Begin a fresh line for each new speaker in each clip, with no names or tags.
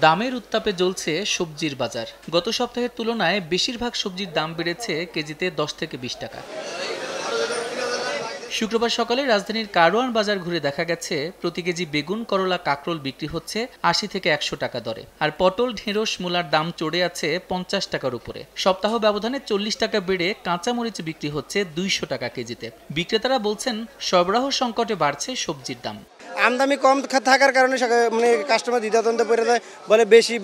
দামের উত্তাপে জ্বলছে সবজির বাজার। গত সপ্তাহের তুলনায় বেশিরভাগ সবজির দাম বেড়েছে কেজিতে 10 থেকে 20 টাকা। শুক্রবার সকালে রাজধানীর কারওয়ান বাজার ঘুরে দেখা গেছে প্রতি কেজি বেগুন, করলা, কাঁকরোল বিক্রি হচ্ছে 80 থেকে 100 টাকা দরে, আর পটল, ঢেঁড়স, মূলার দাম চড়ে আছে 50 টাকার উপরে। সপ্তাহ ব্যবধানে 40 টাকা বেড়ে কাঁচামরিচ বিক্রি হচ্ছে 200 টাকা কেজিতে। বিক্রেতারা বলছেন সরবরাহ সংকটে বাড়ছে সবজির দাম।
আমদানি কম থাকার কারণে মানে কাস্টমার দ্বিধাদ্বন্দ্বে পড়ে যায়, বলে বেশি।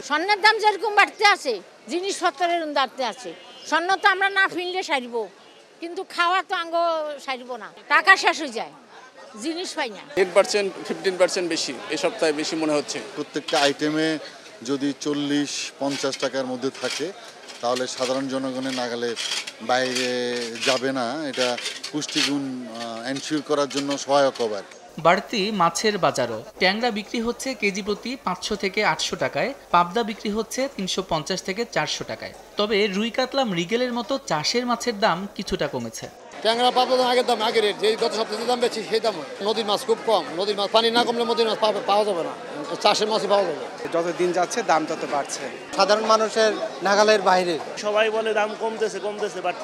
স্বর্ণের দাম যেরকম বাড়তে আছে, জিনিসপত্রের বাড়তে আছে। স্বর্ণ তো আমরা না ফিনলে সারবো, কিন্তু খাওয়া তো আঙ্গ সারব না, টাকা শেষ হয়ে যায়, জিনিস পাই না।
10% 15% বেশি এই সপ্তাহে বেশি মনে হচ্ছে।
প্রত্যেকটা আইটেমে যদি 40-50 টাকার মধ্যে থাকে তাহলে সাধারণ জনগণের নাগালে বাইরে যাবে না। এটা পুষ্টিগুণ এনশিওর করার জন্য সহায়ক হবে।
বাড়তি মাছের বাজারও। ট্যাংরা বিক্রি হচ্ছে কেজি প্রতি 500 থেকে 800 টাকায়, পাবদা বিক্রি হচ্ছে 350 থেকে 400 টাকায়। তবে রুই, কাতলা, মৃগেলের মতো চাষের মাছের দাম কিছুটা কমেছে।
ট্যাংরা পাবদা আগের দাম, আগের রেট, যে গত সপ্তাহে দাম বেশি সেই দাম। নদীর মাছ খুব কম, নদীর মাছ পানি না কমলে নদীর মাছ পাওয়া যাবে না, চাষের মাছই পাওয়া যাবে।
যত দিন যাচ্ছে দাম তত বাড়ছে, সাধারণ মানুষের নাগালের বাইরে।
সবাই বলে দাম কমতেছে, বাট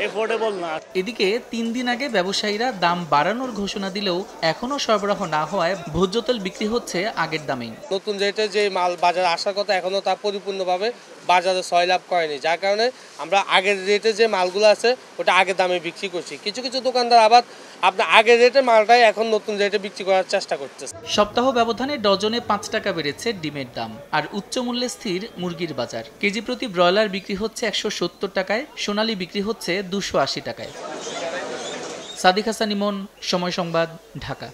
এফোর্ডেবল না।
এদিকে 3 দিন আগে ব্যবসায়ীরা দাম বাড়ানোর ঘোষণা দিলেও এখনো সরবরাহ না হওয়ায় ভোজ্য তেল বিক্রি হচ্ছে আগের দামেই।
নতুন রেটে যে মাল বাজারে আসার কথা এখনো তা পরিপূর্ণভাবে বাজারে সয়লাভ করেনি, যার কারণে আমরা আগের রেটে যে মালগুলো আছে ওটা আগের দামে বিক্রি করছি। কিছু কিছু দোকানদার আবার আপনার আগের রেটের মালটাই এখন নতুন রেটে বিক্রি করার চেষ্টা করতেছে।
সপ্তাহ ব্যবধানে ডজনে 5 টাকা বেড়েছে ডিমের দাম, আর উচ্চ মূল্যে স্থির মুরগির বাজার। কেজি প্রতি ব্রয়লার বিক্রি হচ্ছে 170 টাকায়, সোনালী বিক্রি হচ্ছে 280 টাকায়। সাদিক হাসান ইমন, সময় সংবাদ, ঢাকা।